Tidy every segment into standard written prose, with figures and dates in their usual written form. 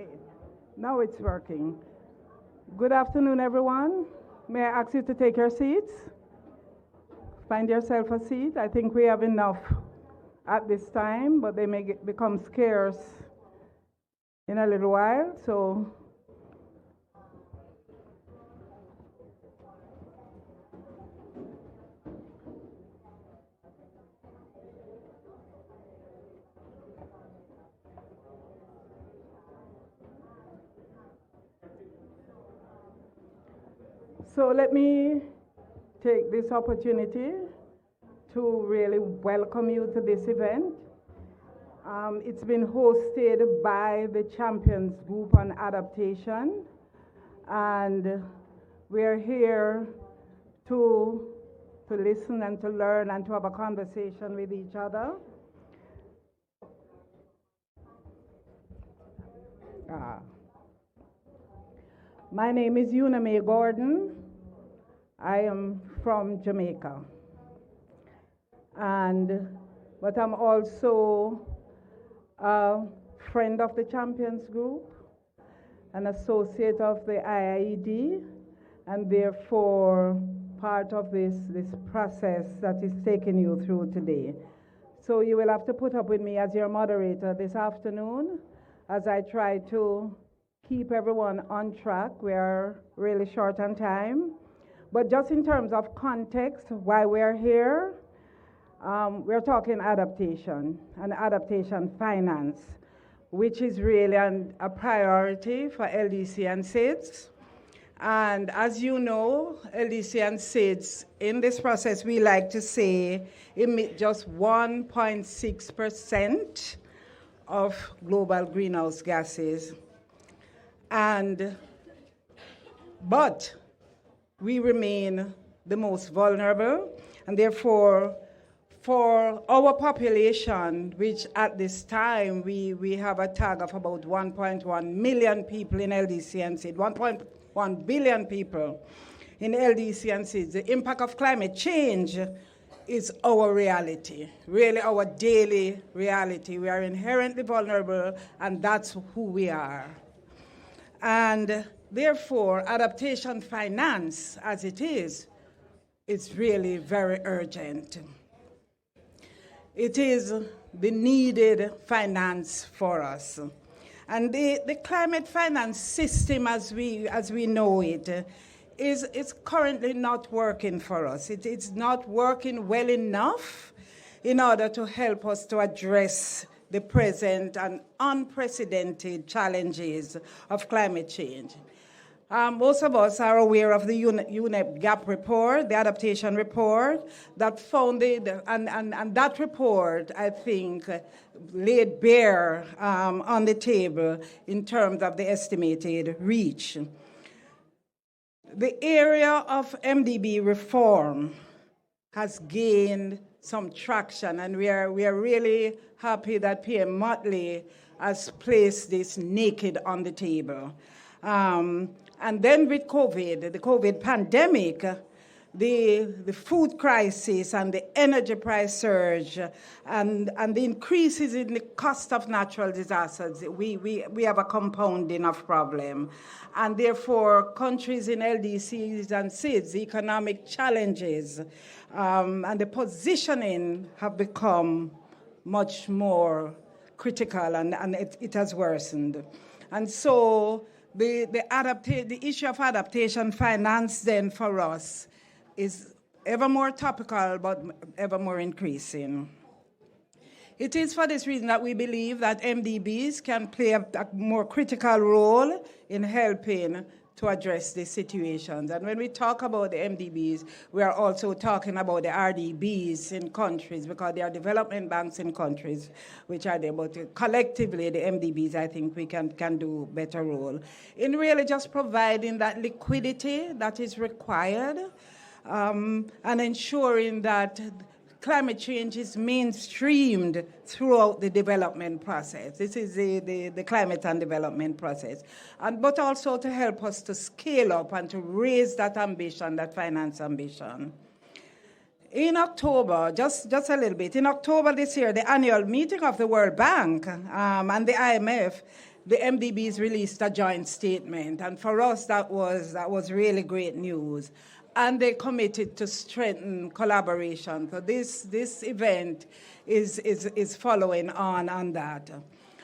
Okay, now it's working. Good afternoon, everyone. May I ask you to take your seats? Find yourself a seat. I think we have enough at this time, but they may become scarce in a little while, so let me take this opportunity to really welcome you to this event. It's been hosted by the Champions Group on Adaptation, and we're here to listen and to learn and to have a conversation with each other. My name is Una Gordon. I am from Jamaica, but I'm also a friend of the Champions Group, an associate of the IIED, and therefore part of this process that is taking you through today. So you will have to put up with me as your moderator this afternoon as I try to keep everyone on track. We are really short on time. But just in terms of context, why we're here, we're talking adaptation and adaptation finance, which is really a priority for LDC and SIDS. And as you know, LDC and SIDS, in this process, we like to say emit just 1.6% of global greenhouse gases. But we remain the most vulnerable, and therefore, for our population, which at this time we have a tag of about 1.1 million people in LDC and SIDS, 1.1 billion people in LDC and SIDS, the impact of climate change is our reality, really our daily reality. We are inherently vulnerable, and that's who we are. And therefore, adaptation finance, as it is really very urgent. It is the needed finance for us. And the climate finance system as we know it is currently not working for us. It's not working well enough in order to help us to address the present and unprecedented challenges of climate change. Most of us are aware of the UNEP GAP report, the adaptation report, that founded, and that report, I think, laid bare on the table in terms of the estimated reach. The area of MDB reform has gained some traction, and we are really happy that PM Motley has placed this naked on the table. And then with COVID, the COVID pandemic, the food crisis and the energy price surge and the increases in the cost of natural disasters, we have a compounding of problem. And therefore, countries in LDCs and SIDS, economic challenges and the positioning have become much more critical, and it has worsened. And so the issue of adaptation finance then for us is ever more topical, but ever more increasing. It is for this reason that we believe that MDBs can play a more critical role in helping to address these situations. And when we talk about the MDBs, we are also talking about the RDBs in countries, because they are development banks in countries which are able to, collectively, the MDBs, I think we can do better role in really just providing that liquidity that is required and ensuring that climate change is mainstreamed throughout the development process. This is the climate and development process. But also to help us to scale up and to raise that ambition, that finance ambition. In October, just a little bit, in October this year, the annual meeting of the World Bank and the IMF the MDBs released a joint statement, and for us that was really great news. And they committed to strengthen collaboration. So this event is following on that.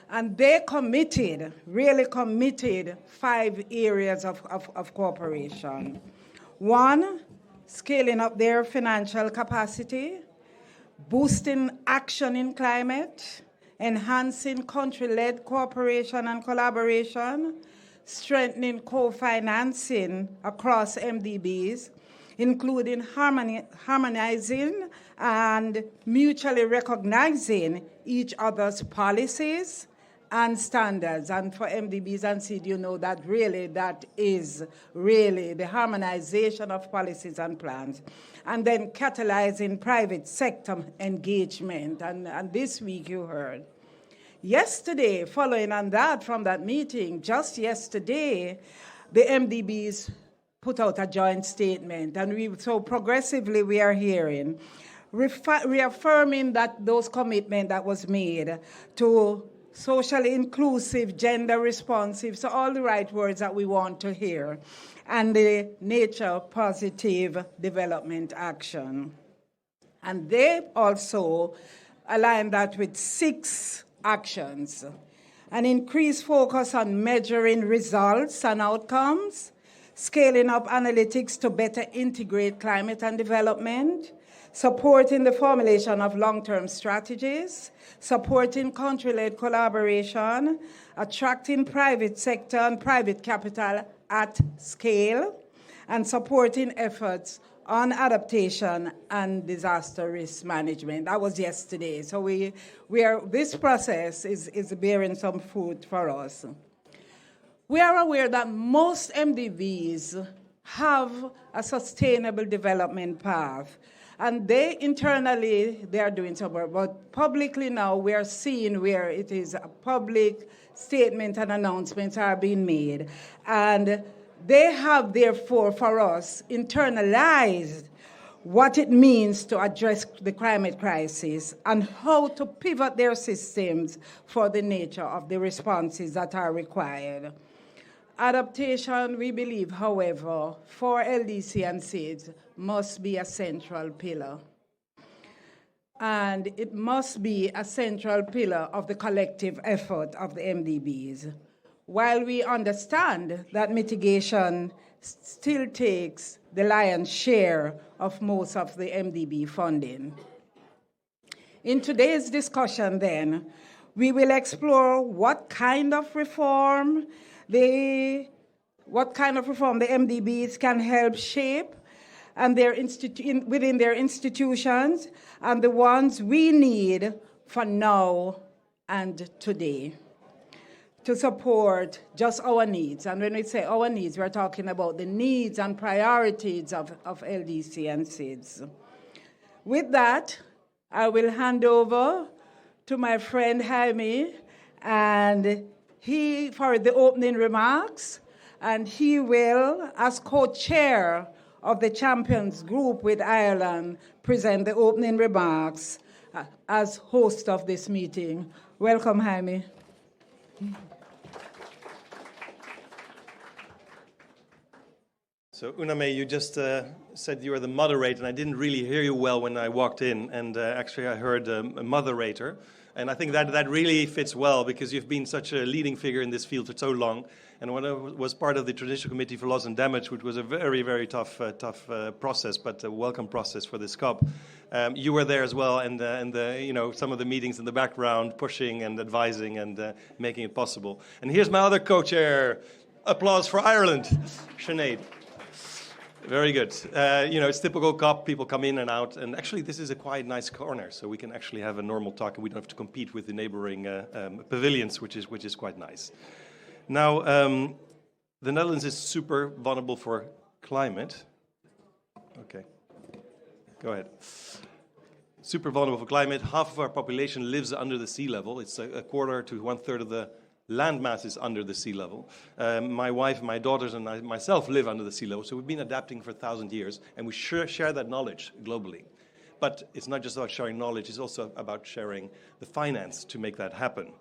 And they committed, really committed, 5 areas of cooperation. 1, scaling up their financial capacity, boosting action in climate, enhancing country-led cooperation and collaboration, strengthening co-financing across MDBs, including harmonizing and mutually recognizing each other's policies and standards. And for MDBs and SEED, you know that is really the harmonization of policies and plans. And then catalyzing private sector engagement. And this week you heard. Yesterday, following on that from that meeting, just yesterday, the MDBs put out a joint statement. And so progressively we are hearing, reaffirming that those commitments that was made to socially inclusive, gender responsive, so all the right words that we want to hear, and the nature positive development action. And they also align that with 6 actions: an increased focus on measuring results and outcomes, scaling up analytics to better integrate climate and development, supporting the formulation of long-term strategies, supporting country-led collaboration, attracting private sector and private capital at scale, and supporting efforts on adaptation and disaster risk management. That was yesterday. So this process is bearing some fruit for us. We are aware that most MDBs have a sustainable development path. And they are doing some work, but publicly now we are seeing where it is a public statement and announcements are being made. And they have, therefore, for us, internalized what it means to address the climate crisis and how to pivot their systems for the nature of the responses that are required. Adaptation, we believe, however, for LDC and SEEDS must be a central pillar. And it must be a central pillar of the collective effort of the MDBs. While we understand that mitigation still takes the lion's share of most of the MDB funding. In today's discussion, then, we will explore what kind of reform the MDBs can help shape and within their institutions, and the ones we need for now and today to support just our needs. And when we say our needs, we're talking about the needs and priorities of LDC and SEEDS. With that, I will hand over to my friend Jaime, and he for the opening remarks, and he will, as co-chair of the Champions Group with Ireland, present the opening remarks as host of this meeting. Welcome, Jaime. So, Uname, you just said you were the moderator, and I didn't really hear you well when I walked in, and actually I heard a moderator. And I think that really fits well, because you've been such a leading figure in this field for so long. And when I was part of the Traditional Committee for Loss and Damage, which was a very, very tough process, but a welcome process for this COP, you were there as well, and some of the meetings in the background, pushing and advising and making it possible. And here's my other co-chair. Applause for Ireland, Sinead. Very good. It's typical COP, people come in and out, and actually this is a quite nice corner, so we can actually have a normal talk and we don't have to compete with the neighboring pavilions, which is quite nice. Now, the Netherlands is super vulnerable for climate. Okay, go ahead. Super vulnerable for climate. Half of our population lives under the sea level. It's a quarter to 1/3 of the land mass is under the sea level. My wife, my daughters, and myself live under the sea level, so we've been adapting for 1,000 years, and we share that knowledge globally. But it's not just about sharing knowledge, it's also about sharing the finance to make that happen.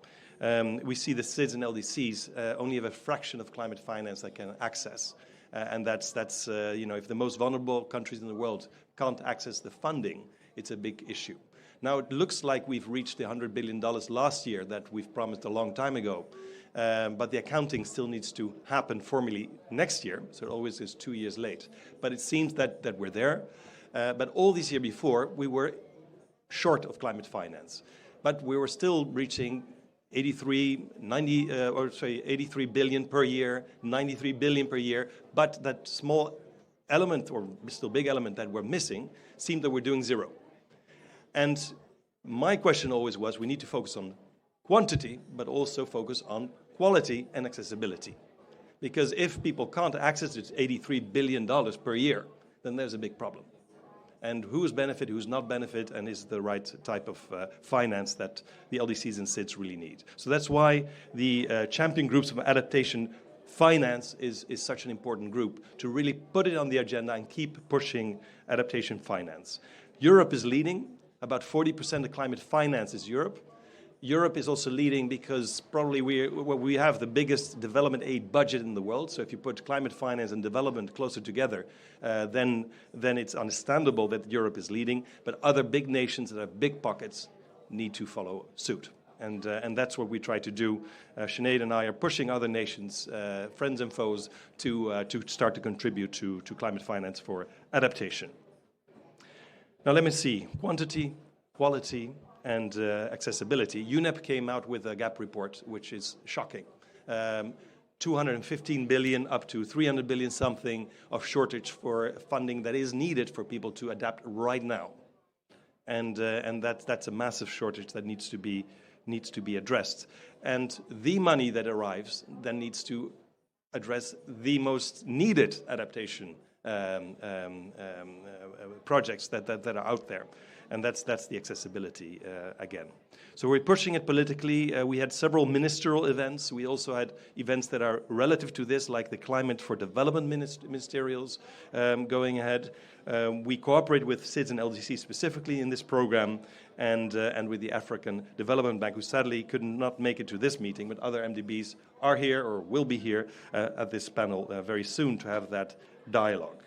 we see the SIDS and LDCs only have a fraction of climate finance they can access. And that's if the most vulnerable countries in the world can't access the funding, it's a big issue. Now, it looks like we've reached the $100 billion last year that we've promised a long time ago. But the accounting still needs to happen formally next year, so it always is 2 years late. But it seems that we're there. But all these years before, we were short of climate finance. But we were still reaching 83 billion per year, 93 billion per year. But that small element, or still big element that we're missing, seemed that we're doing zero. And my question always was, we need to focus on quantity, but also focus on quality and accessibility. Because if people can't access it $83 billion per year, then there's a big problem. And who's benefit, who's not benefit, and is the right type of finance that the LDCs and SIDS really need. So that's why the champion groups of adaptation finance is such an important group, to really put it on the agenda and keep pushing adaptation finance. Europe is leading. About 40% of climate finance is Europe. Europe is also leading because probably we have the biggest development aid budget in the world. So if you put climate finance and development closer together, then it's understandable that Europe is leading. But other big nations that have big pockets need to follow suit. And that's what we try to do. Sinead and I are pushing other nations, friends and foes, to start to contribute to climate finance for adaptation. Now let me see, quantity, quality, and accessibility. UNEP came out with a gap report, which is shocking. 215 billion up to 300 billion something of shortage for funding that is needed for people to adapt right now. And that's a massive shortage that needs to be addressed. And the money that arrives then needs to address the most needed adaptation projects that are out there. And that's the accessibility again. So we're pushing it politically. We had several ministerial events. We also had events that are relative to this, like the Climate for Development ministerials going ahead. We cooperate with SIDS and LDC specifically in this program, and with the African Development Bank, who sadly could not make it to this meeting, but other MDBs are here or will be here at this panel very soon to have that dialogue.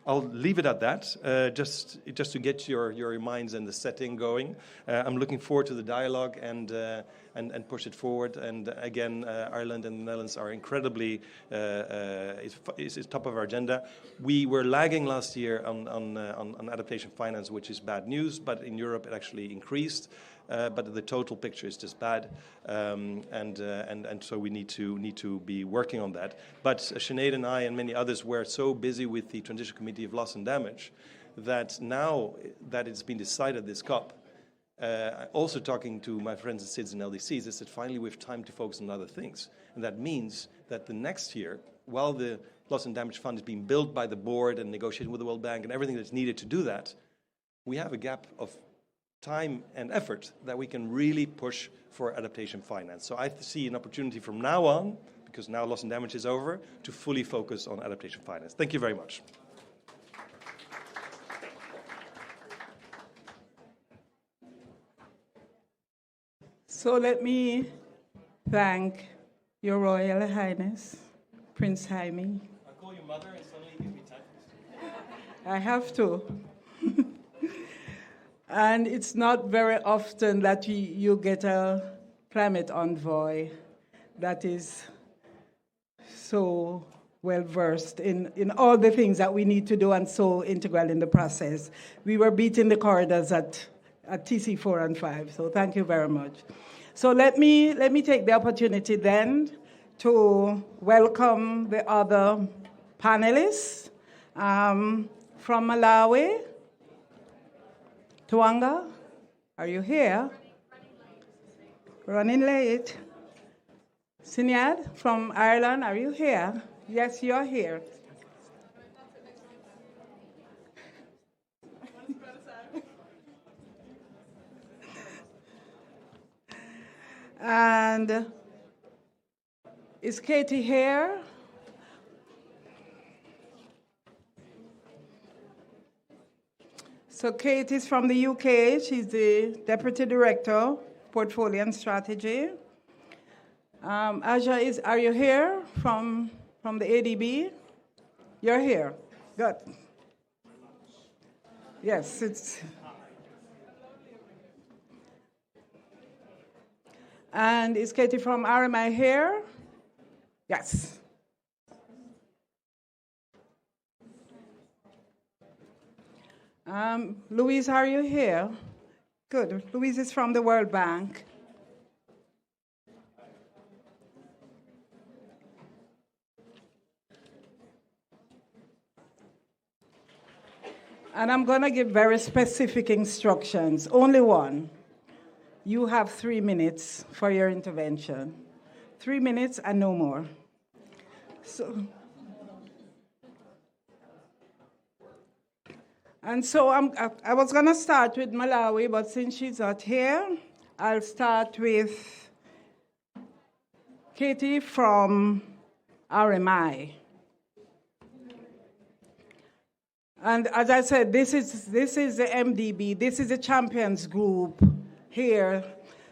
I'll leave it at that, just to get your minds and the setting going. I'm looking forward to the dialogue and push it forward. And again, Ireland and the Netherlands are incredibly is top of our agenda. We were lagging last year on adaptation finance, which is bad news. But in Europe, it actually increased. But the total picture is just bad, and so we need to be working on that. But Sinead and I and many others were so busy with the Transition Committee of Loss and Damage that now that it's been decided this COP, also talking to my friends at SIDS and LDCs, I said finally we have time to focus on other things, and that means that the next year, while the Loss and Damage Fund is being built by the board and negotiating with the World Bank and everything that's needed to do that, we have a gap of time and effort that we can really push for adaptation finance. So I see an opportunity from now on, because now loss and damage is over, to fully focus on adaptation finance. Thank you very much. So let me thank Your Royal Highness, Prince Jaime. I call you mother and suddenly you give me titles. I have to. And it's not very often that you get a climate envoy that is so well versed in all the things that we need to do and so integral in the process. We were beating the corridors at TC 4 and 5, so thank you very much. So let me take the opportunity then to welcome the other panelists from Malawi. Tuanga, are you here? Running late. Sinead from Ireland, are you here? Yes, you're here. And is Katie here? So Kate is from the UK. She's the Deputy Director Portfolio and Strategy. Aja, are you here from the ADB? You're here. Good. Yes, it's. And is Katie from RMI here? Yes. Louise, are you here? Good. Louise is from the World Bank. And I'm going to give very specific instructions, only one. You have 3 minutes for your intervention. 3 minutes and no more. So I was going to start with Malawi, but since she's not here, I'll start with Katie from RMI. And as I said, this is the MDB. This is the champions group here.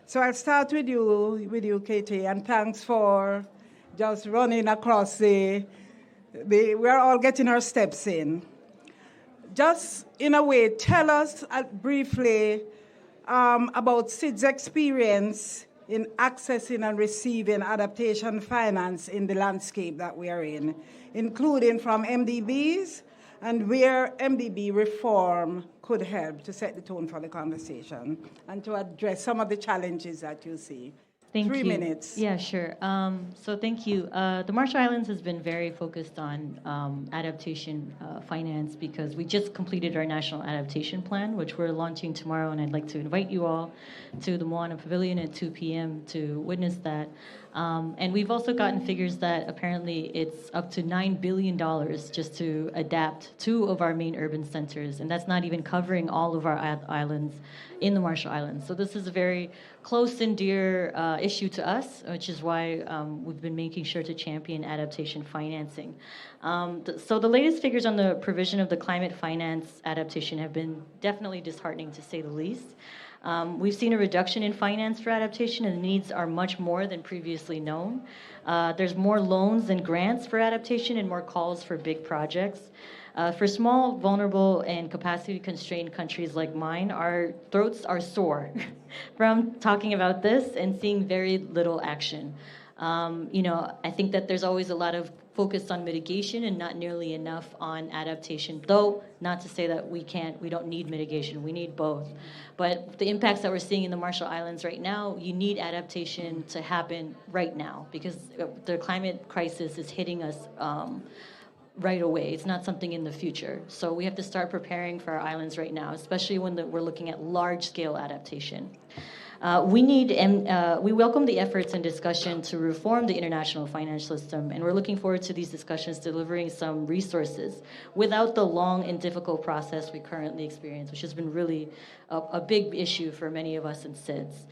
So I'll start with you, Katie, and thanks for just running across we're all getting our steps in. Just in a way, tell us briefly about SID's experience in accessing and receiving adaptation finance in the landscape that we are in, including from MDBs and where MDB reform could help to set the tone for the conversation and to address some of the challenges that you see. Thank you. 3 minutes. Yeah, sure. So thank you. The Marshall Islands has been very focused on adaptation finance because we just completed our National Adaptation Plan, which we're launching tomorrow, and I'd like to invite you all to the Moana Pavilion at 2 p.m. to witness that. And we've also gotten figures that apparently it's up to $9 billion just to adapt 2 of our main urban centers, and that's not even covering all of our islands in the Marshall Islands. So this is a very close and dear issue to us, which is why we've been making sure to champion adaptation financing. So the latest figures on the provision of the climate finance adaptation have been definitely disheartening, to say the least. We've seen a reduction in finance for adaptation, and the needs are much more than previously known. There's more loans and grants for adaptation and more calls for big projects. For small, vulnerable, and capacity-constrained countries like mine, our throats are sore from talking about this and seeing very little action. I think that there's always a lot of focus on mitigation and not nearly enough on adaptation, though not to say that we don't need mitigation, we need both. But the impacts that we're seeing in the Marshall Islands right now, you need adaptation to happen right now because the climate crisis is hitting us right away. It's not something in the future. So we have to start preparing for our islands right now, especially when we're looking at large-scale adaptation. We welcome the efforts and discussion to reform the international financial system, and we're looking forward to these discussions delivering some resources without the long and difficult process we currently experience, which has been really a big issue for many of us in SIDS.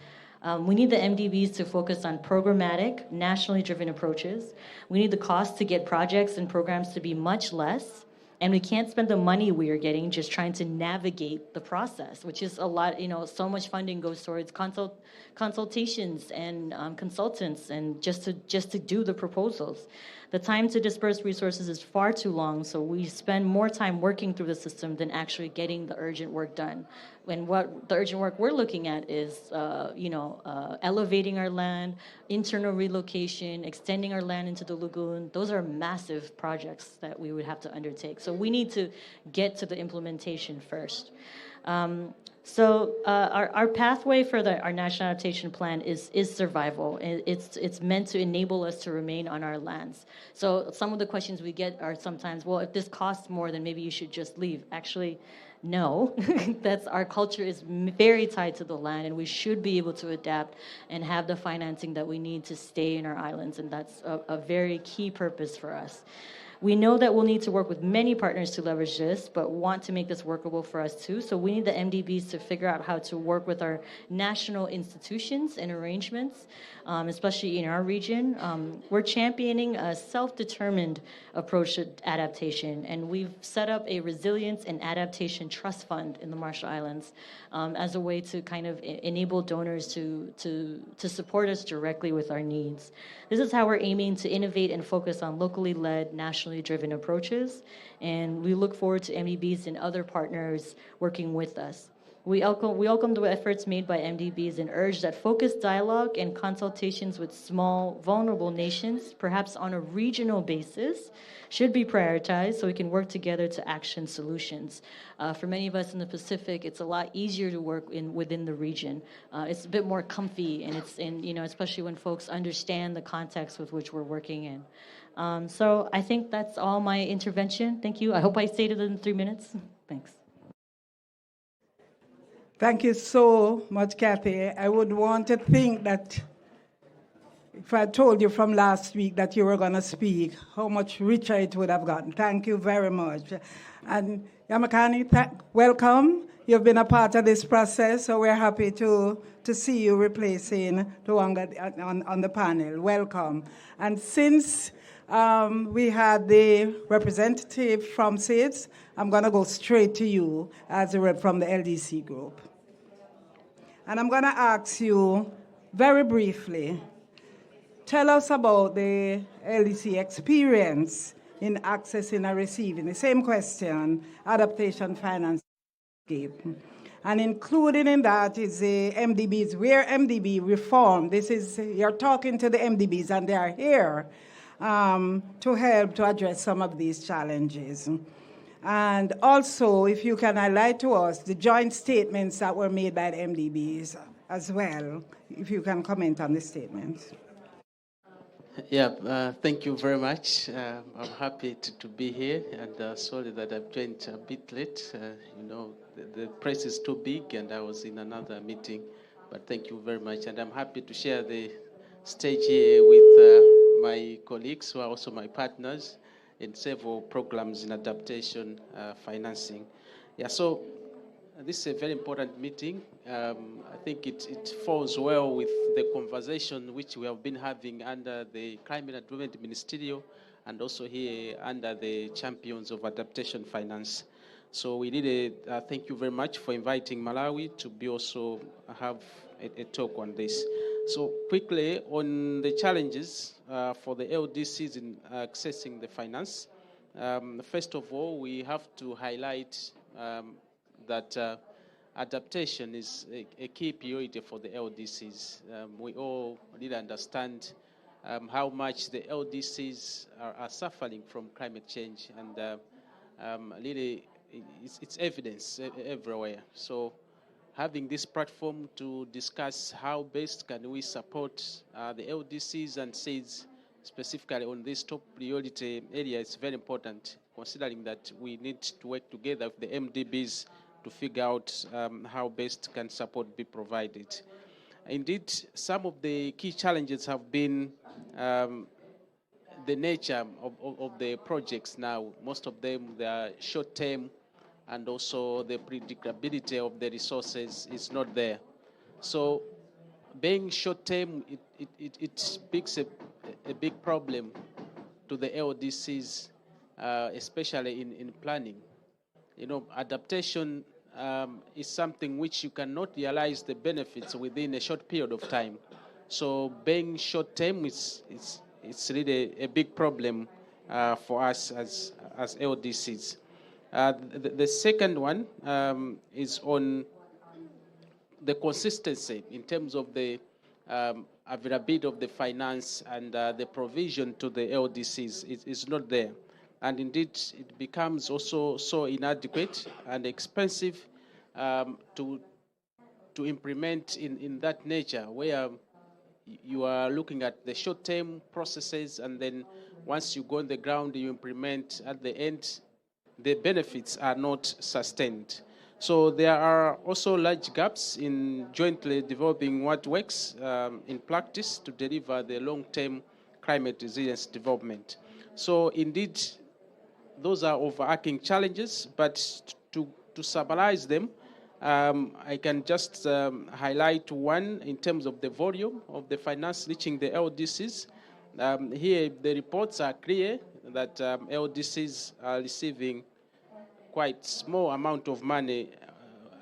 We need the MDBs to focus on programmatic, nationally driven approaches. We need the cost to get projects and programs to be much less. And we can't spend the money we are getting just trying to navigate the process, which is a lot, so much funding goes towards consultations and consultants and just to do the proposals. The time to disperse resources is far too long, so we spend more time working through the system than actually getting the urgent work done. And what the urgent work we're looking at is, elevating our land, internal relocation, extending our land into the lagoon. Those are massive projects that we would have to undertake. So we need to get to the implementation first. Our pathway for our National Adaptation Plan is survival. It's meant to enable us to remain on our lands. So some of the questions we get are sometimes, well, if this costs more, then maybe you should just leave. Actually, no. Our culture is very tied to the land, and we should be able to adapt and have the financing that we need to stay in our islands, and that's a very key purpose for us. We know that we'll need to work with many partners to leverage this, but want to make this workable for us too. So we need the MDBs to figure out how to work with our national institutions and arrangements, especially in our region. We're championing a self-determined approach to adaptation, and we've set up a resilience and adaptation trust fund in the Marshall Islands as a way to kind of enable donors to support us directly with our needs. This is how we're aiming to innovate and focus on locally led, nationally driven approaches, and we look forward to MDBs and other partners working with us. We welcome the efforts made by MDBs and urge that focused dialogue and consultations with small, vulnerable nations, perhaps on a regional basis, should be prioritized so we can work together to action solutions. For many of us in the Pacific, it's a lot easier to work within the region. It's a bit more comfy, and especially when folks understand the context with which we're working in. So I think that's all my intervention. Thank you. I hope I stayed within 3 minutes. Thanks. Thank you so much, Kathy. I would want to think that if I told you from last week that you were going to speak, how much richer it would have gotten. Thank you very much. And Yamakani, welcome. You've been a part of this process, so we're happy to see you replacing Tuwanga on the panel. Welcome. And since we had the representative from SIDS, I'm going to go straight to you as a rep from the LDC group. And I'm going to ask you very briefly, tell us about the LDC experience in accessing and receiving the same question, Adaptation Finance COP28. And included in that is the MDBs, where MDB reform. You're talking to the MDBs and they are here to help to address some of these challenges. And also, if you can highlight to us the joint statements that were made by the MDBs as well, if you can comment on the statements. Yeah, thank you very much. I'm happy to be here, and sorry that I've joined a bit late. The press is too big, and I was in another meeting. But thank you very much, and I'm happy to share the stage here with my colleagues who are also my partners in several programs in adaptation financing. Yeah, so this is a very important meeting. I think it falls well with the conversation which we have been having under the Climate and Development Ministerial and also here under the Champions of Adaptation Finance. So we need thank you very much for inviting Malawi to be also have a talk on this. So quickly on the challenges for the LDCs in accessing the finance. First of all, we have to highlight that adaptation is a key priority for the LDCs. We all really understand how much the LDCs are suffering from climate change, and really it's evidence everywhere. So having this platform to discuss how best can we support the LDCs and SIDS specifically on this top priority area is very important, considering that we need to work together with the MDBs to figure out how best can support be provided. Indeed, some of the key challenges have been the nature of the projects now. Most of them, they are short-term, and also the predictability of the resources is not there. So being short-term, it speaks a big problem to the LDCs, especially in planning. Adaptation is something which you cannot realize the benefits within a short period of time. So being short-term it's really a big problem for us as LDCs. The second one is on the consistency in terms of the availability of the finance and the provision to the LDCs is not there. And indeed, it becomes also so inadequate and expensive to implement in that nature, where you are looking at the short-term processes, and then once you go on the ground, you implement at the end, the benefits are not sustained. So there are also large gaps in jointly developing what works in practice to deliver the long-term climate resilience development. So indeed, those are overarching challenges, but to summarize them, I can just highlight one in terms of the volume of the finance reaching the LDCs. Here, the reports are clear that LDCs are receiving quite small amount of money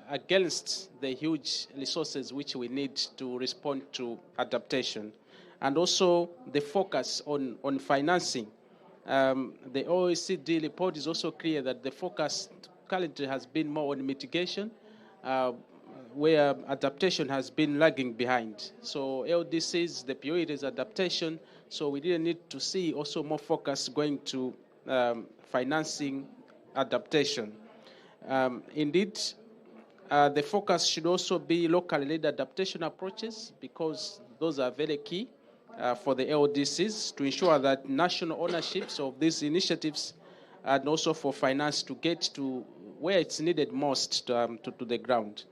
against the huge resources which we need to respond to adaptation. And also the focus on financing. The OECD report is also clear that the focus currently has been more on mitigation, where adaptation has been lagging behind. So LDCs, the priority is adaptation, so we didn't need to see also more focus going to financing adaptation. Indeed, the focus should also be locally led adaptation approaches, because those are very key for the LDCs to ensure that national ownerships of these initiatives, and also for finance to get to where it's needed most to the ground.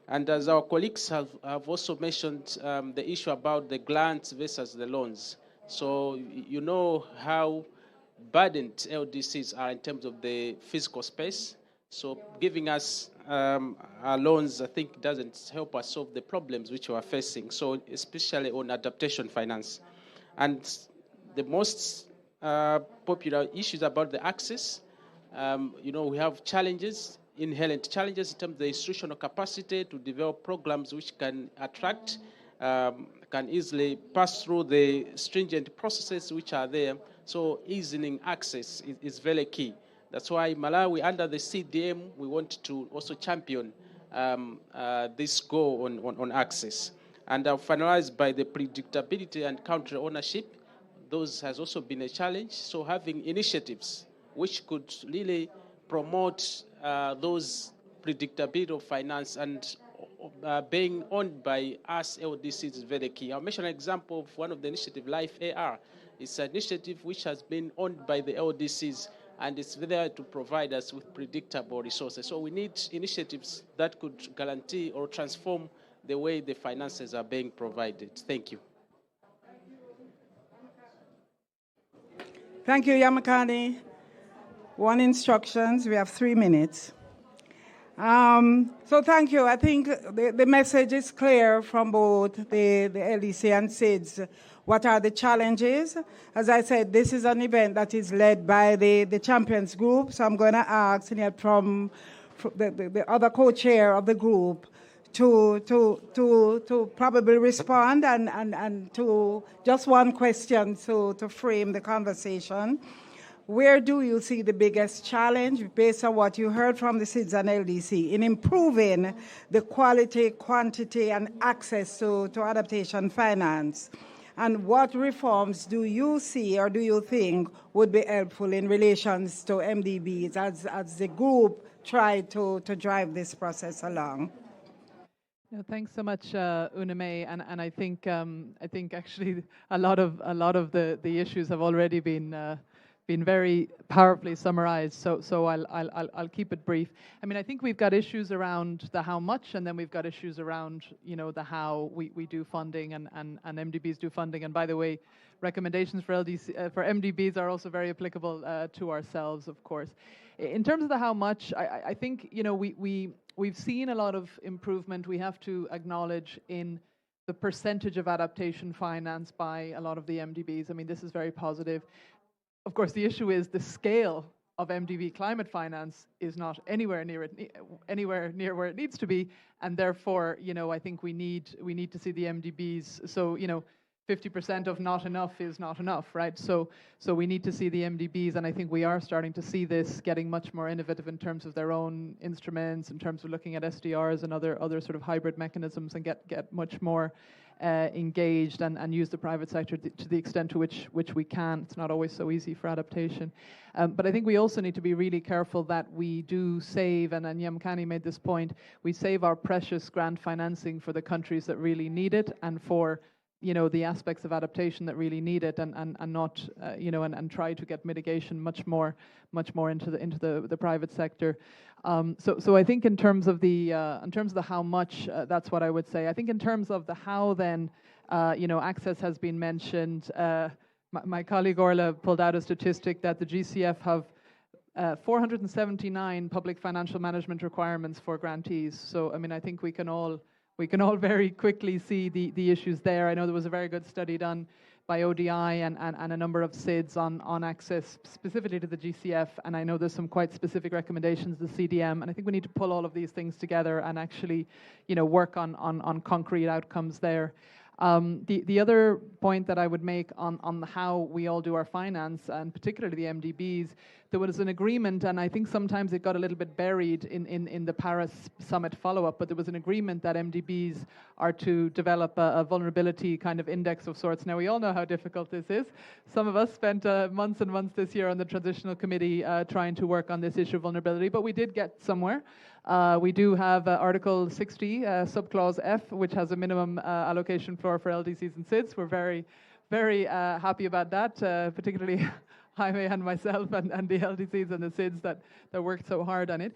And as our colleagues have also mentioned, the issue about the grants versus the loans. So you know how burdened LDCs are in terms of the physical space. So giving us our loans, I think, doesn't help us solve the problems which we are facing, so especially on adaptation finance. And the most popular issues about the access, you know, we have challenges, inherent challenges in terms of the institutional capacity to develop programs which can attract, can easily pass through the stringent processes which are there. So easing access is very key. That's why Malawi, under the CDM, we want to also champion this goal on access. And finalized by the predictability and country ownership, those has also been a challenge. So having initiatives which could really promote those predictability of finance and being owned by us LDCs is very key. I'll mention an example of one of the initiatives, Life AR. It's an initiative which has been owned by the LDCs, and it's there to provide us with predictable resources. So we need initiatives that could guarantee or transform the way the finances are being provided. Thank you. Thank you, Yamakani. One instructions, we have 3 minutes. So thank you. I think the message is clear from both the LDC and SIDS. What are the challenges? As I said, this is an event that is led by the Champions Group, so I'm going to ask from the other co-chair of the group to probably respond and to just one question to frame the conversation. Where do you see the biggest challenge, based on what you heard from the SIDS and LDC, in improving the quality, quantity, and access to adaptation finance? And what reforms do you see or do you think would be helpful in relations to MDBs as the group try to drive this process along? No, thanks so much, Uname, and I think actually a lot of the issues have already been very powerfully summarized. So I'll keep it brief. I mean, I think we've got issues around the how much, and then we've got issues around, you know, the how we do funding and MDBs do funding. And by the way, recommendations for MDBs are also very applicable to ourselves, of course. In terms of the how much, I think, you know, we've seen a lot of improvement. We have to acknowledge in the percentage of adaptation finance by a lot of the MDBs. I mean, this is very positive. Of course, the issue is the scale of MDB climate finance is not anywhere near where it needs to be, and therefore, you know, I think we need to see the MDBs. So, you know, 50% of not enough is not enough, right? So we need to see the MDBs, and I think we are starting to see this getting much more innovative in terms of their own instruments, in terms of looking at SDRs and other sort of hybrid mechanisms, and get much more engaged and use the private sector to the extent to which we can. It's not always so easy for adaptation. But I think we also need to be really careful that we do save, and Nyamkani made this point, we save our precious grant financing for the countries that really need it, and for, you know, the aspects of adaptation that really need it, and not, you know, and try to get mitigation much more into the private sector. So I think in terms of the how much, that's what I would say. I think in terms of the how, then, you know, access has been mentioned. My colleague Orla pulled out a statistic that the GCF have 479 public financial management requirements for grantees. So, I mean, I think we can all very quickly see the issues there. I know there was a very good study done by ODI and a number of SIDS on access specifically to the GCF, and I know there's some quite specific recommendations to the CDM, and I think we need to pull all of these things together and actually, work on concrete outcomes there. The other point that I would make on how we all do our finance, and particularly the MDBs, there was an agreement, and I think sometimes it got a little bit buried in the Paris summit follow-up, but there was an agreement that MDBs are to develop a vulnerability kind of index of sorts. Now, we all know how difficult this is. Some of us spent months and months this year on the transitional committee trying to work on this issue of vulnerability, but we did get somewhere. We do have Article 60, subclause F, which has a minimum allocation floor for LDCs and SIDS. We're very, very happy about that, particularly Jaime and myself and the LDCs and the SIDS that worked so hard on it.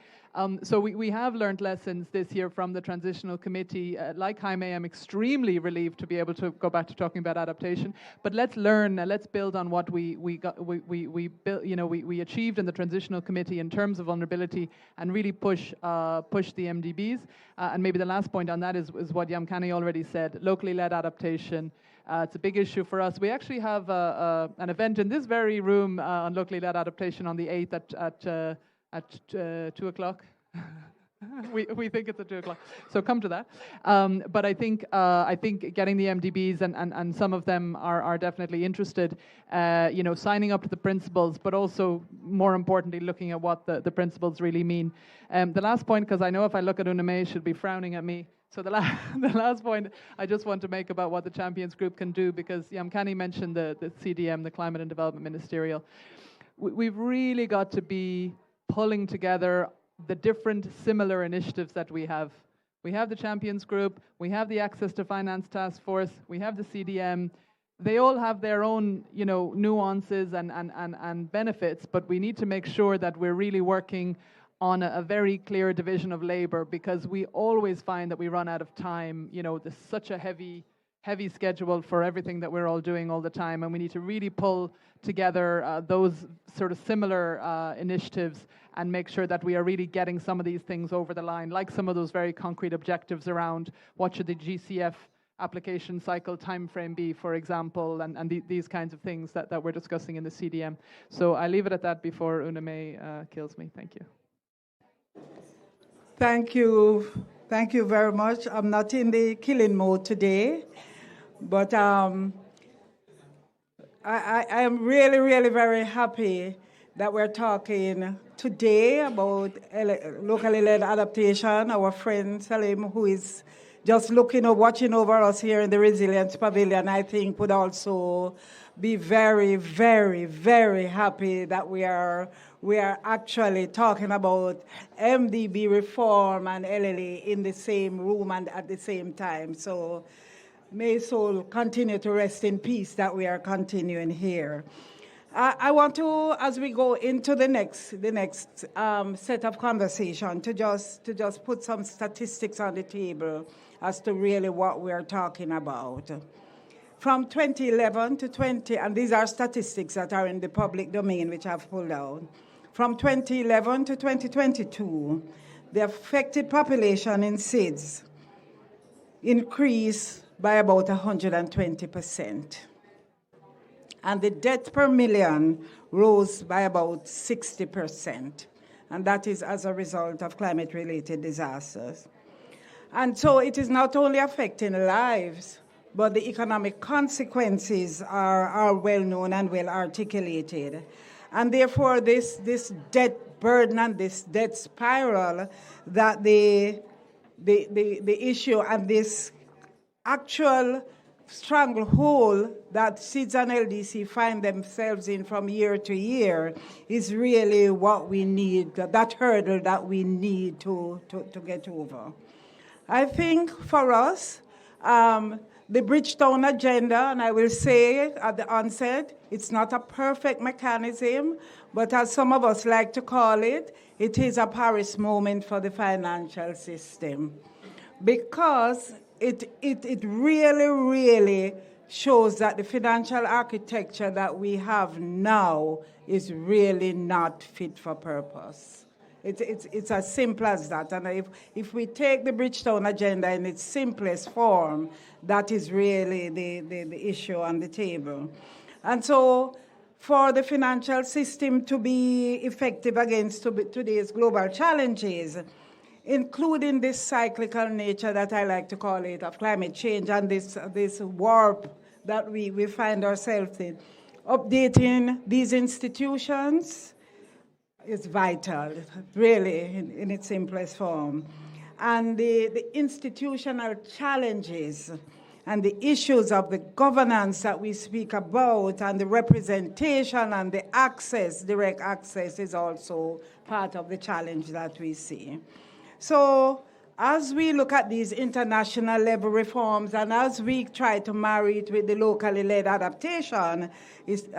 So we have learned lessons this year from the Transitional Committee. Like Jaime, I'm extremely relieved to be able to go back to talking about adaptation. But let's learn, let's build on what we achieved in the Transitional Committee in terms of vulnerability and really push the MDBs. And maybe the last point on that is what Yamkani already said, locally led adaptation. It's a big issue for us. We actually have an event in this very room on locally led adaptation on the 8th at 2 o'clock. we think it's at 2 o'clock, so come to that. But I think getting the MDBs and some of them are definitely interested, signing up to the principles, but also more importantly looking at what the principles really mean. The last point, because I know if I look at Uname, she'll be frowning at me. So the last point I just want to make about what the Champions Group can do, because Yamkani mentioned the CDM, the Climate and Development Ministerial. We've really got to be pulling together the different similar initiatives that we have. We have the Champions Group, we have the Access to Finance Task Force, we have the CDM. They all have their own, nuances and benefits, but we need to make sure that we're really working on a very clear division of labor, because we always find that we run out of time. There's such a heavy schedule for everything that we're all doing all the time, and we need to really pull together those sort of similar initiatives and make sure that we are really getting some of these things over the line, like some of those very concrete objectives around what should the GCF application cycle timeframe be, for example, and these kinds of things that we're discussing in the CDM. So I leave it at that before Uname kills me. Thank you. Thank you very much. I'm not in the killing mode today, but I am really, really very happy that we're talking today about locally led adaptation. Our friend Salim, who is just watching over us here in the Resilience Pavilion, I think would also be very, very, very happy that we are actually talking about MDB reform and LLA in the same room and at the same time. So may soul continue to rest in peace that we are continuing here. I want to, as we go into the next set of conversation, to just put some statistics on the table as to really what we are talking about. From 2011 to 20, and these are statistics that are in the public domain, which I've pulled out. From 2011 to 2022, the affected population in SIDS increased by about 120%. And the death per million rose by about 60%. And that is as a result of climate-related disasters. And so it is not only affecting lives, but the economic consequences are well known and well articulated. And therefore, this debt burden and this debt spiral that the issue and this actual stranglehold that SIDS and LDC find themselves in from year to year is really what we need, that hurdle that we need to get over. I think for us, the Bridgetown agenda, and I will say at the onset, it's not a perfect mechanism, but as some of us like to call it, it is a Paris moment for the financial system. Because it really, really shows that the financial architecture that we have now is really not fit for purpose. It's as simple as that. And if we take the Bridgetown agenda in its simplest form, that is really the issue on the table. And so for the financial system to be effective against today's global challenges, including this cyclical nature that I like to call it of climate change and this warp that we find ourselves in, updating these institutions is vital, really, in its simplest form. And the institutional challenges and the issues of the governance that we speak about and the representation and the access, direct access, is also part of the challenge that we see. So as we look at these international level reforms and as we try to marry it with the locally led adaptation, is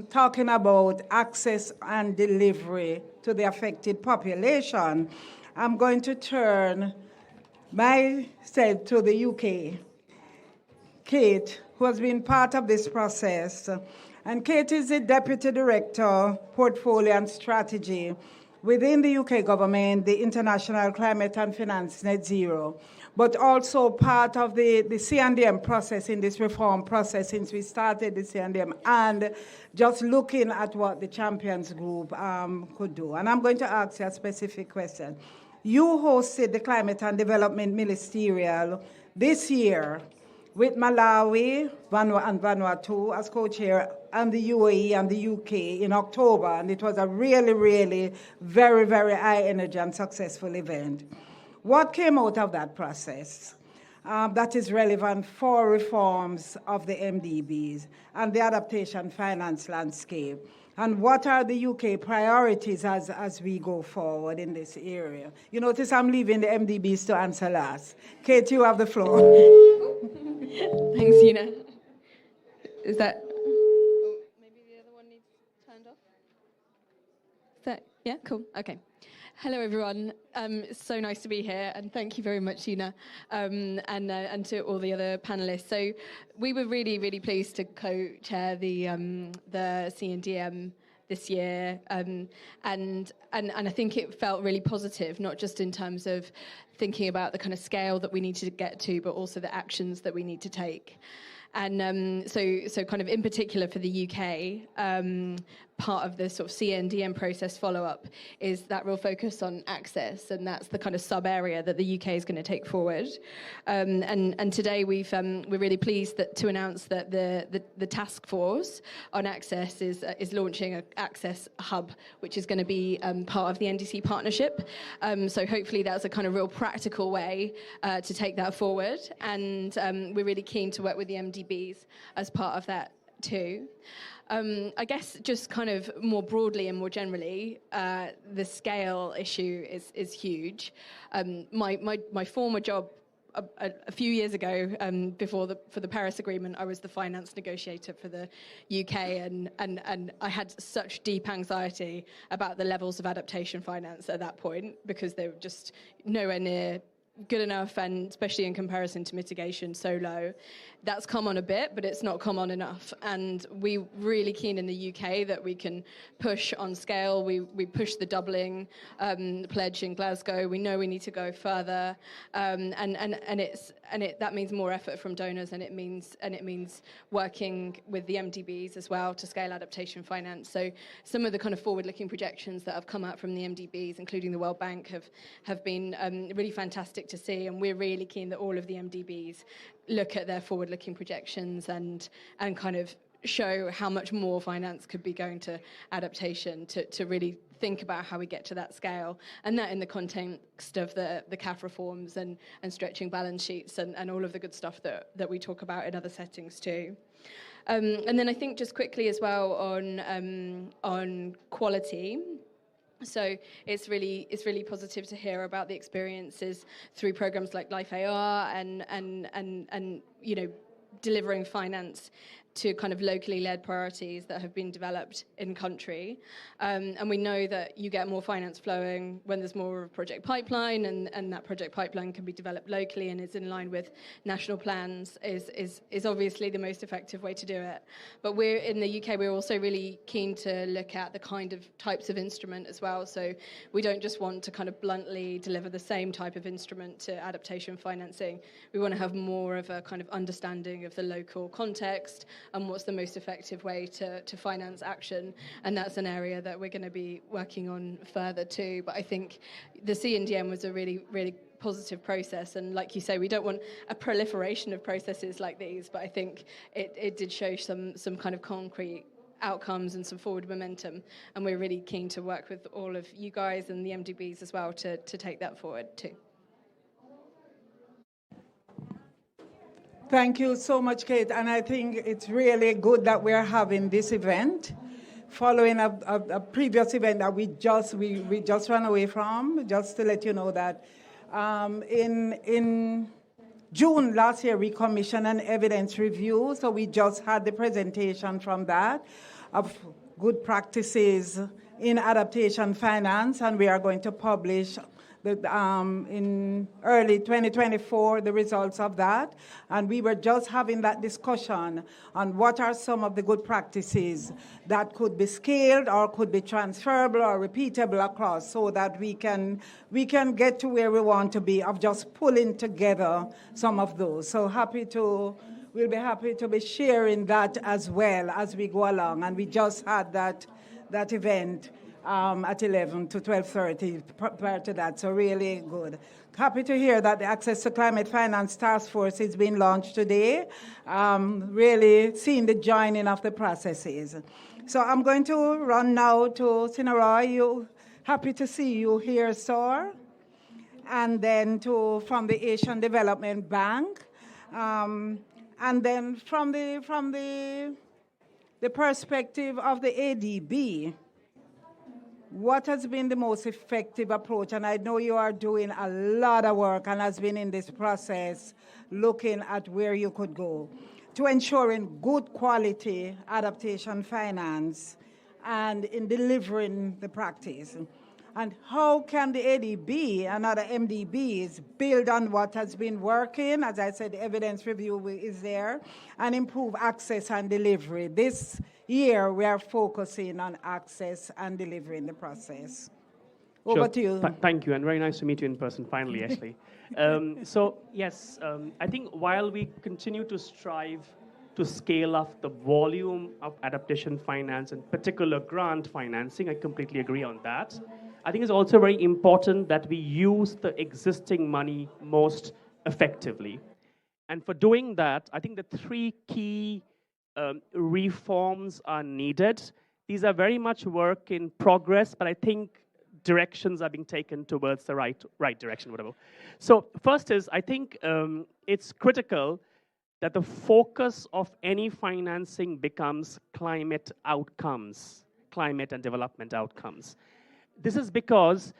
talking about access and delivery to the affected population, I'm going to turn myself to the UK. Kate, who has been part of this process, and Kate is the Deputy Director, Portfolio and Strategy within the UK government, the International Climate and Finance Net Zero, but also part of the CNDM process in this reform process since we started the CNDM, and just looking at what the Champions Group could do. And I'm going to ask you a specific question. You hosted the Climate and Development Ministerial this year with Malawi and Vanuatu as co-chair, and the UAE and the UK in October, and it was a really, really very, very high energy and successful event. What came out of that process that is relevant for reforms of the MDBs and the adaptation finance landscape? And what are the UK priorities as we go forward in this area? You notice I'm leaving the MDBs to answer last. Kate, you have the floor. Thanks, Una. Is that... Oh, maybe the other one needs turned off? Is that... Yeah, cool. Okay. Hello, everyone. It's so nice to be here, and thank you very much, Una, and to all the other panelists. So we were really, really pleased to co-chair the CNDM this year, and I think it felt really positive, not just in terms of thinking about the kind of scale that we need to get to, but also the actions that we need to take. And so kind of in particular for the UK, part of the sort of CNDM process follow-up is that real focus on access, and that's the kind of sub-area that the UK is going to take forward. And today we're really pleased to announce that the task force on access is launching an access hub, which is going to be part of the NDC partnership. So hopefully that's a kind of real practical way to take that forward, and we're really keen to work with the MDBs as part of that too. I guess just kind of more broadly and more generally, the scale issue is huge. My former job a few years ago, for the Paris Agreement, I was the finance negotiator for the UK, and I had such deep anxiety about the levels of adaptation finance at that point, because they were just nowhere near good enough, and especially in comparison to mitigation, so low. That's come on a bit, but it's not come on enough. And we're really keen in the UK that we can push on scale. We push the doubling pledge in Glasgow. We know we need to go further, and that means more effort from donors, and it means working with the MDBs as well to scale adaptation finance. So some of the kind of forward-looking projections that have come out from the MDBs, including the World Bank, have been really fantastic to see, and we're really keen that all of the MDBs look at their forward-looking projections and kind of show how much more finance could be going to adaptation to really think about how we get to that scale, and that in the context of the CAF reforms and stretching balance sheets and all of the good stuff that we talk about in other settings too. And then I think just quickly as well on quality. So it's really positive to hear about the experiences through programs like Life AR and delivering finance to kind of locally led priorities that have been developed in country. And we know that you get more finance flowing when there's more of a project pipeline, and that project pipeline can be developed locally and is in line with national plans is obviously the most effective way to do it. But we're in the UK, we're also really keen to look at the kind of types of instrument as well. So we don't just want to kind of bluntly deliver the same type of instrument to adaptation financing. We want to have more of a kind of understanding of the local context and what's the most effective way to finance action. And that's an area that we're going to be working on further too. But I think the CNDM was a really, really positive process. And like you say, we don't want a proliferation of processes like these, but I think it did show some kind of concrete outcomes and some forward momentum. And we're really keen to work with all of you guys and the MDBs as well to take that forward too. Thank you so much, Kate. And I think it's really good that we're having this event, following a previous event that we just ran away from. Just to let you know that in June last year, we commissioned an evidence review. So we just had the presentation from that of good practices in adaptation finance, and we are going to publish in early 2024, the results of that. And we were just having that discussion on what are some of the good practices that could be scaled or could be transferable or repeatable across, so that we can get to where we want to be, of just pulling together some of those. So we'll be happy to be sharing that as well as we go along. And we just had that event at 11 to 12:30 prior to that, so really good. Happy to hear that the Access to Climate Finance Task Force is being launched today, really seeing the joining of the processes. So I'm going to run now to Sinaroy. Happy to see you here, sir. And then from the Asian Development Bank. And then from the perspective of the ADB, what has been the most effective approach? And I know you are doing a lot of work and has been in this process looking at where you could go to ensuring good quality adaptation finance and in delivering the practice. And how can the ADB and other MDBs build on what has been working? As I said, the evidence review is there, and improve access and delivery. This year, we are focusing on access and delivery in the process. Over to you. Thank you, and very nice to meet you in person finally, Ashley. So yes, I think while we continue to strive to scale up the volume of adaptation finance, and particular grant financing, I completely agree on that. I think it's also very important that we use the existing money most effectively. And for doing that, I think the three key reforms are needed. These are very much work in progress, but I think directions are being taken towards the right direction, whatever. So first is, I think it's critical that the focus of any financing becomes climate outcomes, climate and development outcomes. This is because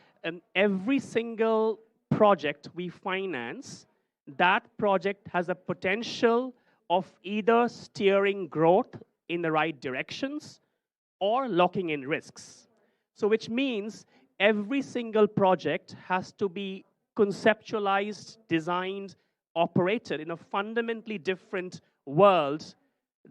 every single project we finance, that project has a potential of either steering growth in the right directions or locking in risks. So which means every single project has to be conceptualized, designed, operated in a fundamentally different world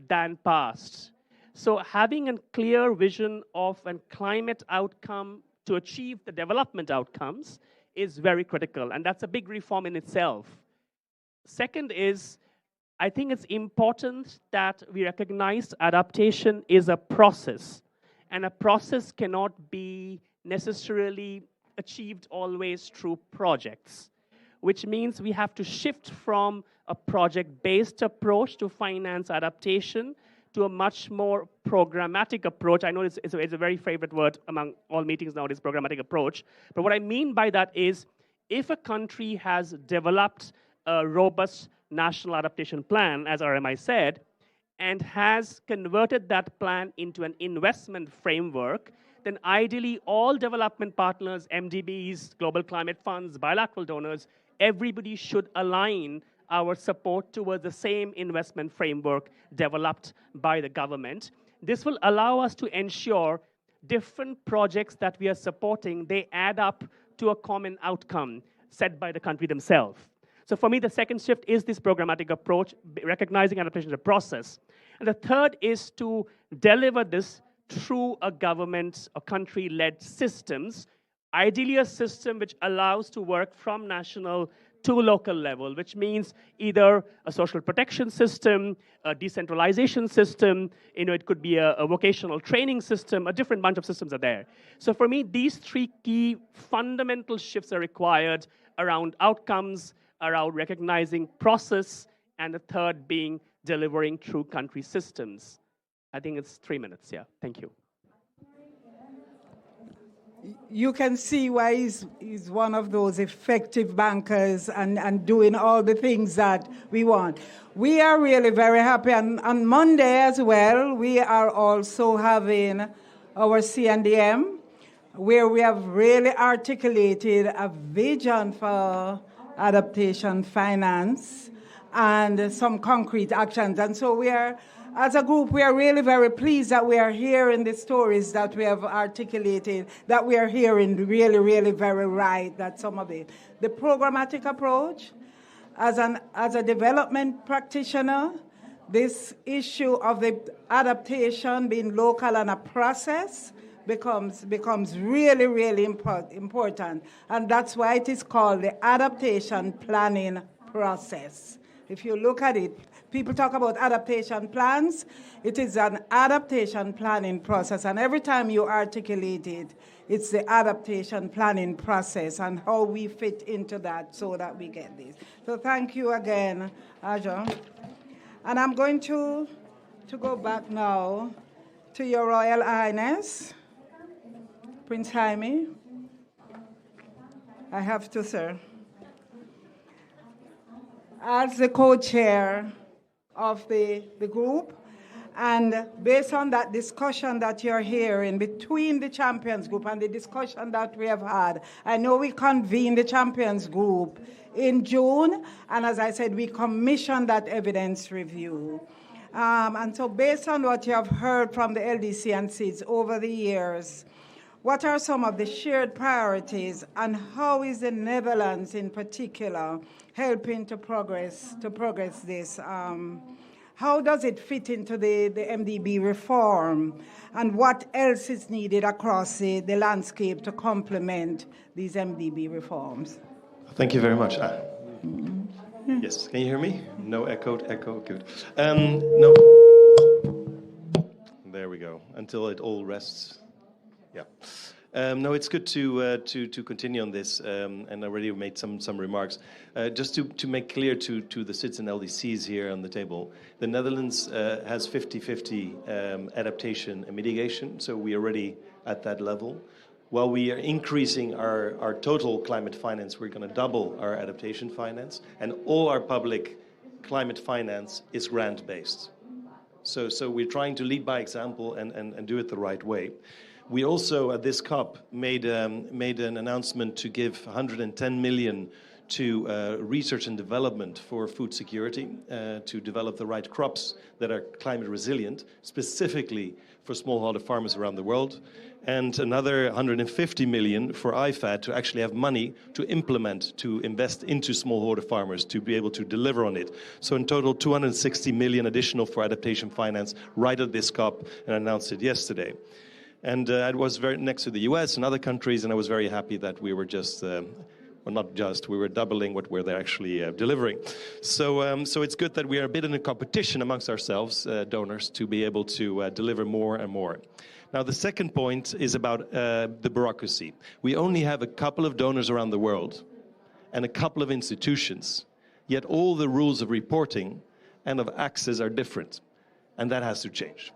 than past. So having a clear vision of a climate outcome to achieve the development outcomes is very critical, and that's a big reform in itself. Second is, I think it's important that we recognize adaptation is a process, and a process cannot be necessarily achieved always through projects, which means we have to shift from a project-based approach to finance adaptation to a much more programmatic approach. I know it's a very favorite word among all meetings nowadays, programmatic approach. But what I mean by that is, if a country has developed a robust national adaptation plan, as RMI said, and has converted that plan into an investment framework, then ideally all development partners, MDBs, global climate funds, bilateral donors, everybody should align our support towards the same investment framework developed by the government. This will allow us to ensure different projects that we are supporting, they add up to a common outcome set by the country themselves. So for me, the second shift is this programmatic approach, recognizing adaptation as a process. And the third is to deliver this through a government or country-led systems, ideally a system which allows to work from national to local level, which means either a social protection system, a decentralization system, it could be a vocational training system, a different bunch of systems are there. So for me, these three key fundamental shifts are required around outcomes, around recognizing process, and the third being delivering through country systems. I think it's 3 minutes, yeah. Thank you. You can see why he's one of those effective bankers and doing all the things that we want. We are really very happy. And on Monday as well, we are also having our CNDM, where we have really articulated a vision for adaptation finance and some concrete actions. And so we are, as a group, we are really very pleased that we are hearing the stories that we have articulated, that we are hearing really, really very right, that some of it. The programmatic approach, as a development practitioner, this issue of the adaptation being local and a process becomes really, really important. And that's why it is called the adaptation planning process. If you look at it, people talk about adaptation plans. It is an adaptation planning process. And every time you articulate it, it's the adaptation planning process and how we fit into that so that we get this. So thank you again, Aja. And I'm going to go back now to Your Royal Highness, Prince Jaime. I have to, sir. As the co-chair of the group, and based on that discussion that you're hearing between the Champions Group and the discussion that we have had, I know we convened the Champions Group in June, and as I said, we commissioned that evidence review. And so based on what you have heard from the LDC and SIDS over the years, what are some of the shared priorities, and how is the Netherlands in particular helping to progress this? How does it fit into the MDB reform, and what else is needed across the landscape to complement these MDB reforms? Thank you very much. Yes, can you hear me? No echo, good. No. There we go, until it all rests. Yeah. No, it's good to continue on this, and I already made some remarks. Just to make clear to the SIDS and LDCs here on the table, the Netherlands has 50-50 adaptation and mitigation, so we are already at that level. While we are increasing our total climate finance, we're going to double our adaptation finance, and all our public climate finance is grant-based. So we're trying to lead by example and do it the right way. We also, at this COP, made an announcement to give 110 million to research and development for food security, to develop the right crops that are climate resilient, specifically for smallholder farmers around the world, and another 150 million for IFAD to actually have money to implement, to invest into smallholder farmers, to be able to deliver on it. So in total, 260 million additional for adaptation finance right at this COP, and announced it yesterday. And I was very next to the US and other countries, and I was very happy that we were just, well, not just, we were doubling what we're actually delivering. So it's good that we are a bit in a competition amongst ourselves, donors, to be able to deliver more and more. Now, the second point is about the bureaucracy. We only have a couple of donors around the world and a couple of institutions, yet all the rules of reporting and of access are different, and that has to change.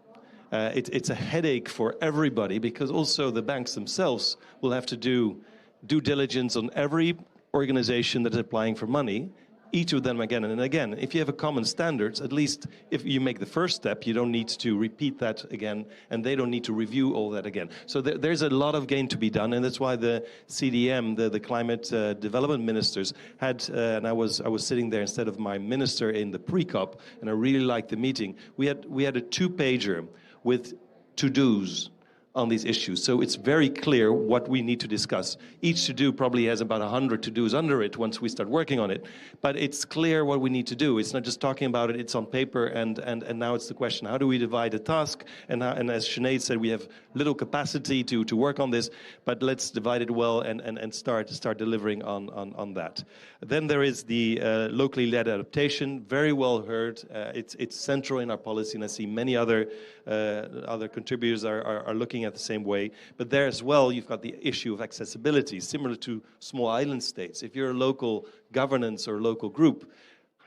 It's a headache for everybody, because also the banks themselves will have to do due diligence on every organization that is applying for money, each of them again and again. If you have a common standards, at least if you make the first step, you don't need to repeat that again, and they don't need to review all that again. So there's a lot of gain to be done, and that's why the CDM, the Climate Development Ministers, had, and I was sitting there instead of my minister in the pre-COP, and I really liked the meeting. We had a 2-pager with to-dos on these issues. So it's very clear what we need to discuss. Each to-do probably has about 100 to-dos under it once we start working on it. But it's clear what we need to do. It's not just talking about it, it's on paper, and now it's the question, how do we divide a task? And as Sinead said, we have little capacity to work on this, but let's divide it well and start delivering on that. Then there is the locally led adaptation, very well heard. It's central in our policy, and I see many other contributors are looking at the same way. But there as well, you've got the issue of accessibility, similar to small island states. If you're a local governance or local group,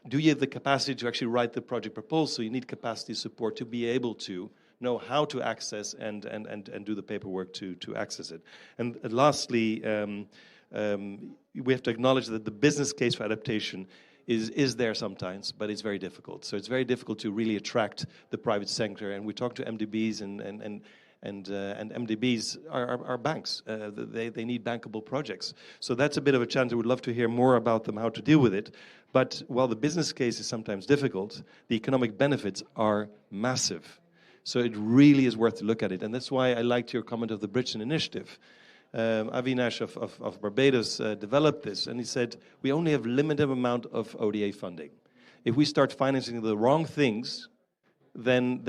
do you have the capacity to actually write the project proposal? You need capacity support to be able to know how to access and do the paperwork to access it. And lastly, we have to acknowledge that the business case for adaptation is there sometimes, but it's very difficult. So it's very difficult to really attract the private sector. And we talk to MDBs, and MDBs are banks. They need bankable projects. So that's a bit of a challenge. I would love to hear more about them, how to deal with it. But while the business case is sometimes difficult, the economic benefits are massive. So it really is worth to look at it. And that's why I liked your comment of the Bridgeton Initiative. Avinash of Barbados developed this, and he said, we only have limited amount of ODA funding. If we start financing the wrong things, then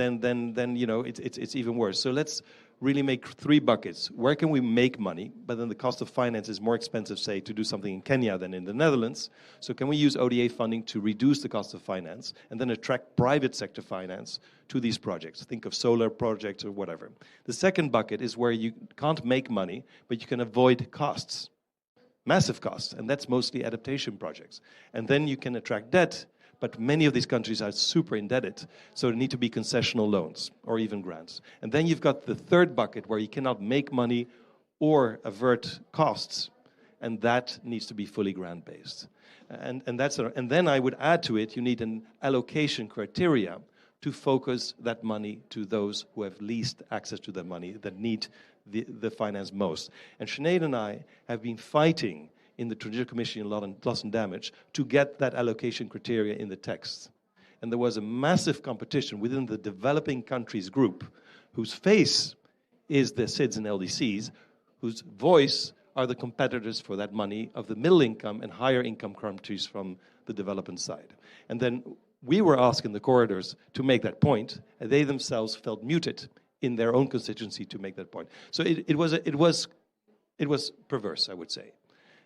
you know, it's even worse. So let's really make 3 buckets. Where can we make money, but then the cost of finance is more expensive, say, to do something in Kenya than in the Netherlands. So can we use ODA funding to reduce the cost of finance and then attract private sector finance to these projects? Think of solar projects or whatever. The second bucket is where you can't make money, but you can avoid costs, massive costs, and that's mostly adaptation projects. And then you can attract debt, but many of these countries are super indebted, so there need to be concessional loans or even grants. And then you've got the third bucket where you cannot make money or avert costs, and that needs to be fully grant-based. And then I would add to it, you need an allocation criteria to focus that money to those who have least access to that money, that need the finance most. And Sinead and I have been fighting in the Transition Commission on Loss and Damage to get that allocation criteria in the text. And there was a massive competition within the developing countries group, whose face is the SIDS and LDCs, whose voice are the competitors for that money of the middle income and higher income countries from the development side. And then we were asked in the corridors to make that point, and they themselves felt muted in their own constituency to make that point. So it was perverse, I would say.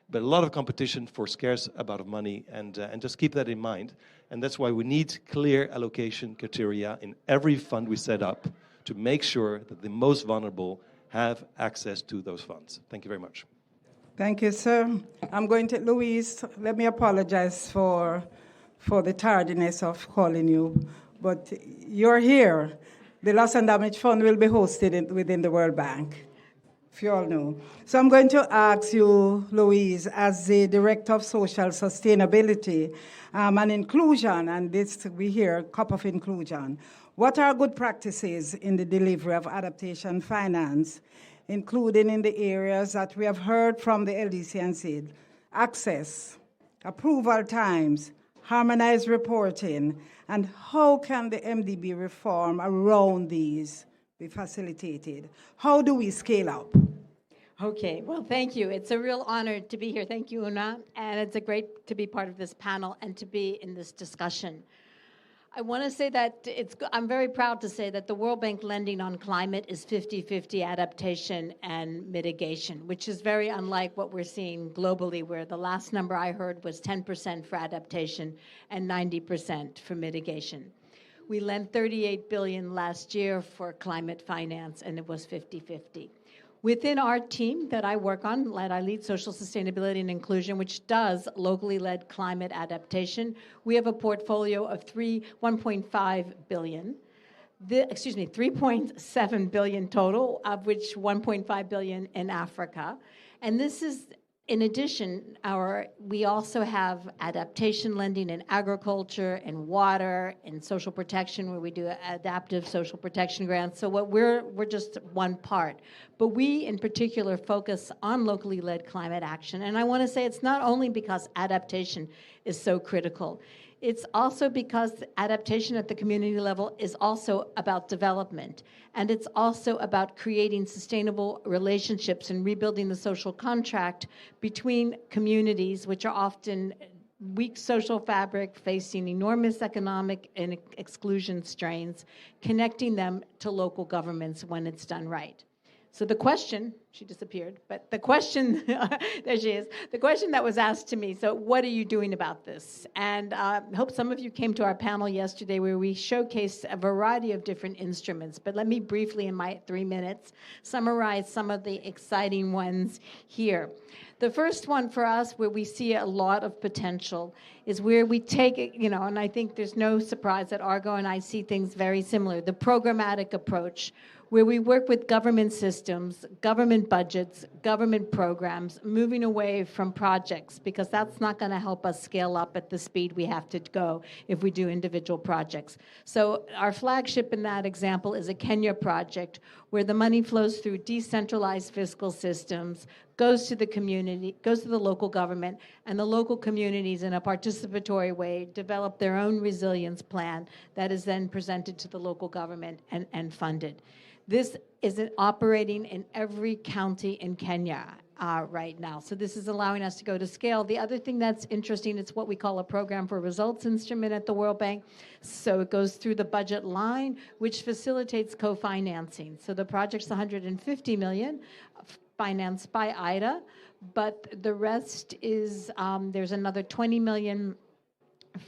But a lot of competition for scarce amount of money, and just keep that in mind. And that's why we need clear allocation criteria in every fund we set up to make sure that the most vulnerable have access to those funds. Thank you very much. Thank you, sir. I'm going to, Louise, let me apologize for the tardiness of calling you, but you're here. The Loss and Damage Fund will be hosted within the World Bank, if you all know. So I'm going to ask you, Louise, as the Director of Social Sustainability and Inclusion, and this we hear, COP of Inclusion, what are good practices in the delivery of adaptation finance, including in the areas that we have heard from the LDC and SID, access, approval times, harmonized reporting, and how can the MDB reform around these be facilitated? How do we scale up? Okay, well, thank you. It's a real honor to be here. Thank you, Una. And it's a great to be part of this panel and to be in this discussion. I want to say that I'm very proud to say that the World Bank lending on climate is 50-50 adaptation and mitigation, which is very unlike what we're seeing globally, where the last number I heard was 10% for adaptation and 90% for mitigation. We lent $38 billion last year for climate finance, and it was 50-50. Within our team that I work on, I lead social sustainability and inclusion, which does locally led climate adaptation. We have a portfolio of 1.5 billion. 3.7 billion total, of which 1.5 billion in Africa. And this is In addition, we also have adaptation lending in agriculture and water and social protection, where we do adaptive social protection grants. So we're just one part. But we, in particular, focus on locally led climate action. And I want to say it's not only because adaptation is so critical. It's also because adaptation at the community level is also about development. And it's also about creating sustainable relationships and rebuilding the social contract between communities, which are often weak social fabric, facing enormous economic and exclusion strains, connecting them to local governments when it's done right. So the question, she disappeared, but the question, there she is, the question that was asked to me, so what are you doing about this? And I hope some of you came to our panel yesterday where we showcased a variety of different instruments, but let me briefly, in my 3 minutes, summarize some of the exciting ones here. The first one for us, where we see a lot of potential, is where we take it, and I think there's no surprise that Argo and I see things very similar, the programmatic approach, where we work with government systems, government budgets, government programs, moving away from projects, because that's not going to help us scale up at the speed we have to go if we do individual projects. So our flagship in that example is a Kenya project, where the money flows through decentralized fiscal systems, goes to the community, goes to the local government, and the local communities, in a participatory way, develop their own resilience plan that is then presented to the local government and funded. This is operating in every county in Kenya right now. So this is allowing us to go to scale. The other thing that's interesting, it's what we call a program for results instrument at the World Bank. So it goes through the budget line, which facilitates co-financing. So the project's 150 million, financed by IDA, but the rest is, there's another 20 million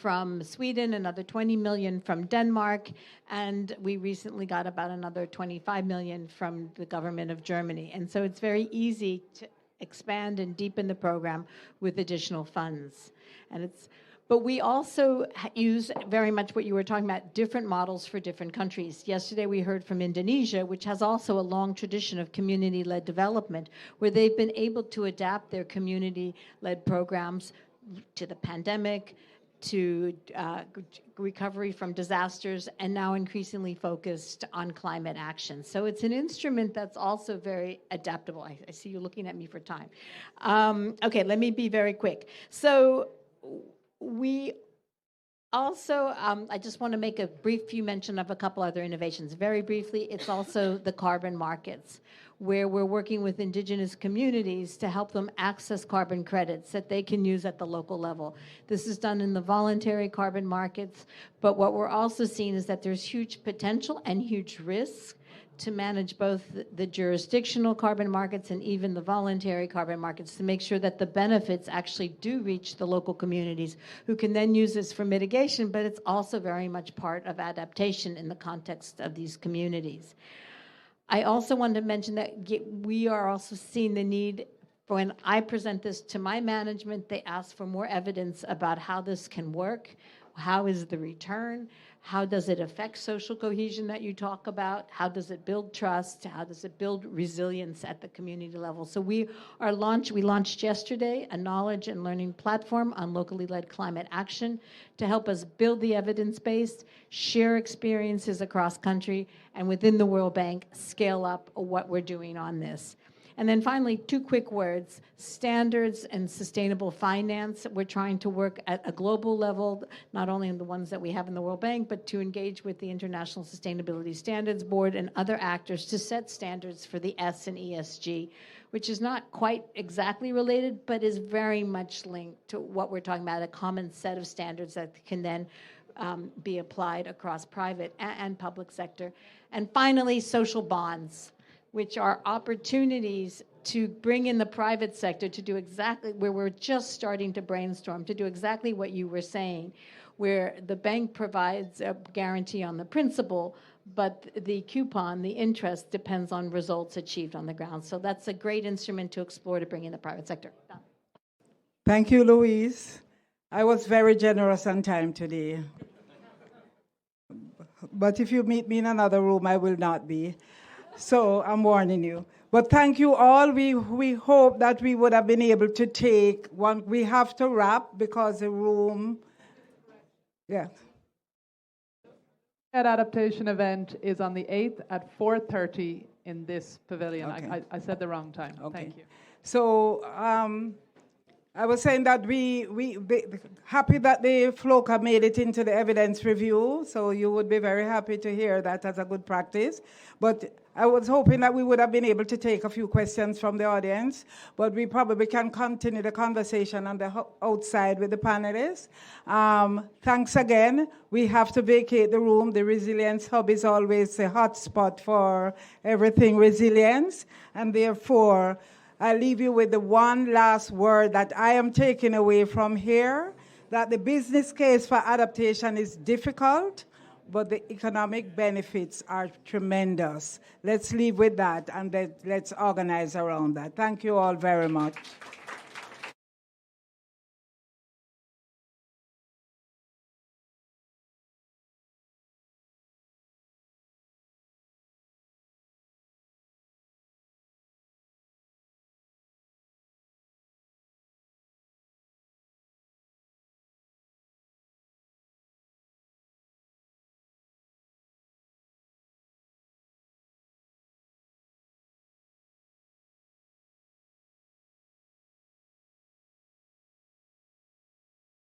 from Sweden, another 20 million from Denmark, and we recently got about another 25 million from the government of Germany. And so it's very easy to expand and deepen the program with additional funds. But we also use very much what you were talking about, different models for different countries. Yesterday we heard from Indonesia, which has also a long tradition of community-led development, where they've been able to adapt their community-led programs to the pandemic, to recovery from disasters, and now increasingly focused on climate action. So it's an instrument that's also very adaptable. I see you looking at me for time. Okay, let me be very quick. So we also, I just want to make a brief few mention of a couple other innovations. Very briefly, it's also the carbon markets, where we're working with indigenous communities to help them access carbon credits that they can use at the local level. This is done in the voluntary carbon markets, but what we're also seeing is that there's huge potential and huge risk to manage both the jurisdictional carbon markets and even the voluntary carbon markets, to make sure that the benefits actually do reach the local communities, who can then use this for mitigation, but it's also very much part of adaptation in the context of these communities. I also wanted to mention that we are also seeing the need, when I present this to my management, they ask for more evidence about how this can work. How is the return? How does it affect social cohesion that you talk about? How does it build trust? How does it build resilience at the community level? So we launched yesterday a knowledge and learning platform on locally led climate action to help us build the evidence base, share experiences across country, and within the World Bank, scale up what we're doing on this. And then finally, 2 quick words, standards and sustainable finance. We're trying to work at a global level, not only in the ones that we have in the World Bank, but to engage with the International Sustainability Standards Board and other actors to set standards for the S in ESG, which is not quite exactly related, but is very much linked to what we're talking about, a common set of standards that can then be applied across private and public sector. And finally, social bonds, which are opportunities to bring in the private sector to do exactly, where we're just starting to brainstorm, to do exactly what you were saying, where the bank provides a guarantee on the principal, but the coupon, the interest, depends on results achieved on the ground. So that's a great instrument to explore to bring in the private sector. Done. Thank you, Louise. I was very generous on time today. But if you meet me in another room, I will not be. So I'm warning you. But thank you all. We hope that we would have been able to take one. We have to wrap because the room, yeah. That adaptation event is on the 8th at 4:30 in this pavilion. Okay. I said the wrong time. Okay. Thank you. So I was saying that we happy that the FLOCA made it into the evidence review, so you would be very happy to hear that as a good practice. But I was hoping that we would have been able to take a few questions from the audience, but we probably can continue the conversation on the outside with the panelists. Thanks again. We have to vacate the room. The Resilience Hub is always a hot spot for everything resilience, and therefore, I leave you with the one last word that I am taking away from here, that the business case for adaptation is difficult, but the economic benefits are tremendous. Let's leave with that, and let's organize around that. Thank you all very much.